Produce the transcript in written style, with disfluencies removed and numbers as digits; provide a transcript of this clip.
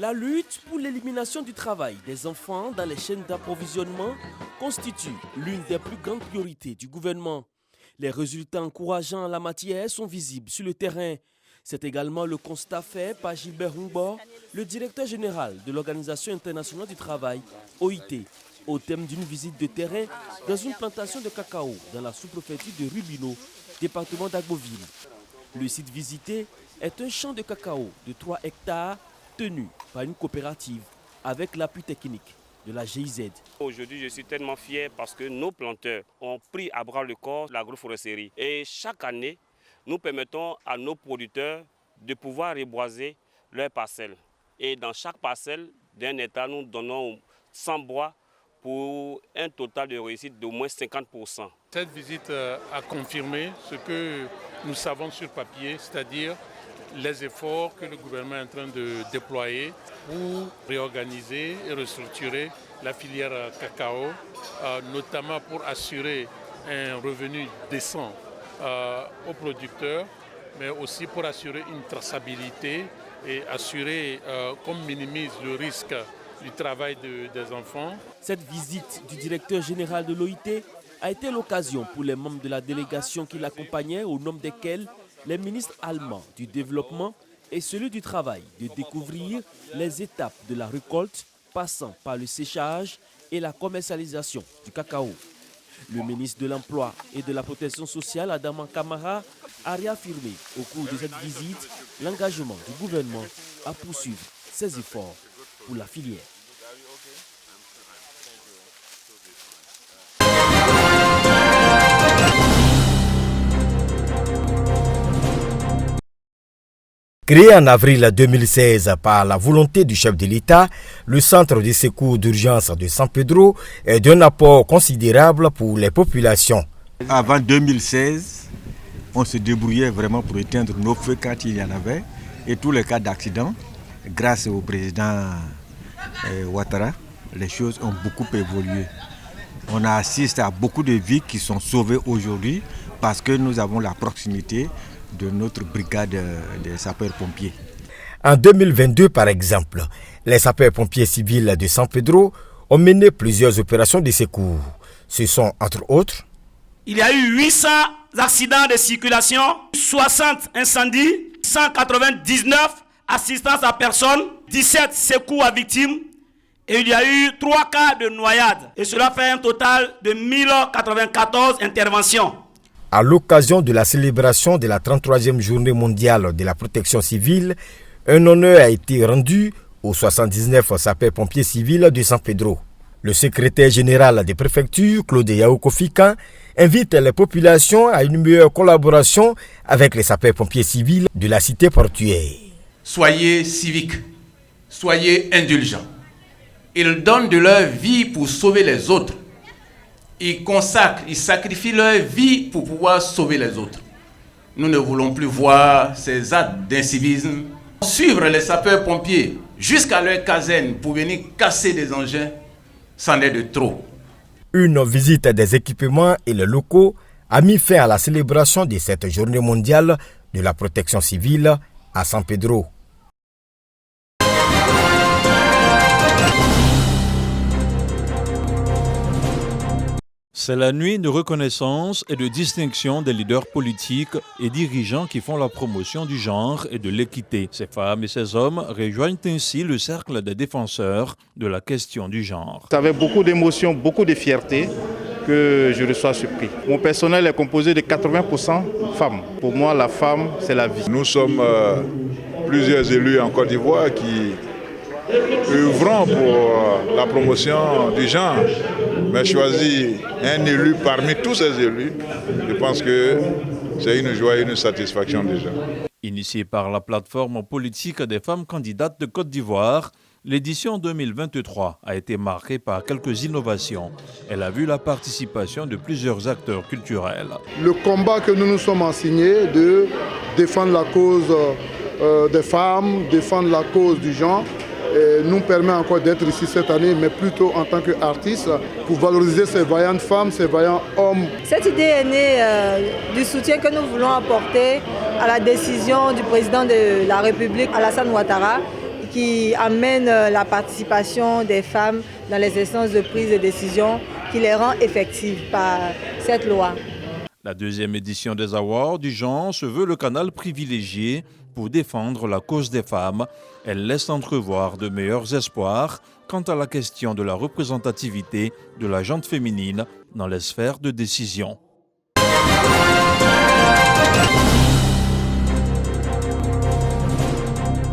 La lutte pour l'élimination du travail des enfants dans les chaînes d'approvisionnement constitue l'une des plus grandes priorités du gouvernement. Les résultats encourageants en la matière sont visibles sur le terrain. C'est également le constat fait par Gilbert Humbo, le directeur général de l'Organisation internationale du travail, OIT, au thème d'une visite de terrain dans une plantation de cacao dans la sous-préfecture de Rubino, département d'Agboville. Le site visité est un champ de cacao de 3 hectares tenu par une coopérative avec l'appui technique de la GIZ. Aujourd'hui, je suis tellement fier parce que nos planteurs ont pris à bras le corps l'agroforesterie. Et chaque année, nous permettons à nos producteurs de pouvoir reboiser leurs parcelles. Et dans chaque parcelle d'un hectare, nous donnons 100 bois pour un total de réussite d'au moins 50%. Cette visite a confirmé ce que nous savons sur papier, c'est-à-dire les efforts que le gouvernement est en train de déployer pour réorganiser et restructurer la filière cacao, notamment pour assurer un revenu décent aux producteurs, mais aussi pour assurer une traçabilité et assurer qu'on minimise le risque du travail des enfants. Cette visite du directeur général de l'OIT a été l'occasion pour les membres de la délégation qui l'accompagnaient, au nombre desquels les ministres allemands du développement et celui du travail, de découvrir les étapes de la récolte passant par le séchage et la commercialisation du cacao. Le ministre de l'Emploi et de la Protection sociale, Adama Kamara, a réaffirmé au cours de cette visite l'engagement du gouvernement à poursuivre ses efforts pour la filière. Créé en avril 2016 par la volonté du chef de l'État, le centre de secours d'urgence de San Pedro est d'un apport considérable pour les populations. Avant 2016, on se débrouillait vraiment pour éteindre nos feux quand il y en avait. Et tous les cas d'accident, grâce au président Ouattara, les choses ont beaucoup évolué. On assiste à beaucoup de vies qui sont sauvées aujourd'hui parce que nous avons la proximité de notre brigade des sapeurs-pompiers. En 2022, par exemple, les sapeurs-pompiers civils de San Pedro ont mené plusieurs opérations de secours. Ce sont, entre autres, il y a eu 800 accidents de circulation, 60 incendies, 199 assistances à personnes, 17 secours à victimes, et il y a eu 3 cas de noyade. Et cela fait un total de 1094 interventions. À l'occasion de la célébration de la 33e journée mondiale de la protection civile, un honneur a été rendu aux 79 sapeurs-pompiers civils de San Pedro. Le secrétaire général des préfectures, Claude Yaoukofika, invite les populations à une meilleure collaboration avec les sapeurs-pompiers civils de la cité portuaire. Soyez civiques, soyez indulgents. Ils donnent de leur vie pour sauver les autres. Ils consacrent, ils sacrifient leur vie pour pouvoir sauver les autres. Nous ne voulons plus voir ces actes d'incivisme. Suivre les sapeurs-pompiers jusqu'à leur caserne pour venir casser des engins, c'en est de trop. Une visite des équipements et les locaux a mis fin à la célébration de cette journée mondiale de la protection civile à San Pedro. C'est la nuit de reconnaissance et de distinction des leaders politiques et dirigeants qui font la promotion du genre et de l'équité. Ces femmes et ces hommes rejoignent ainsi le cercle des défenseurs de la question du genre. C'est avec beaucoup d'émotion, beaucoup de fierté que je reçois ce prix. Mon personnel est composé de 80% femmes. Pour moi, la femme, c'est la vie. Nous sommes plusieurs élus en Côte d'Ivoire qui œuvrons pour la promotion du genre, mais choisir un élu parmi tous ces élus, je pense que c'est une joie et une satisfaction déjà. Initiée par la plateforme politique des femmes candidates de Côte d'Ivoire, l'édition 2023 a été marquée par quelques innovations. Elle a vu la participation de plusieurs acteurs culturels. Le combat que nous nous sommes assignés de défendre la cause des femmes, défendre la cause du genre, nous permet encore d'être ici cette année, mais plutôt en tant qu'artistes, pour valoriser ces vaillantes femmes, ces vaillants hommes. Cette idée est née du soutien que nous voulons apporter à la décision du président de la République, Alassane Ouattara, qui amène la participation des femmes dans les instances de prise de décision, qui les rend effectives par cette loi. La deuxième édition des Awards du genre se veut le canal privilégié pour défendre la cause des femmes. Elle laisse entrevoir de meilleurs espoirs quant à la question de la représentativité de la gente féminine dans les sphères de décision.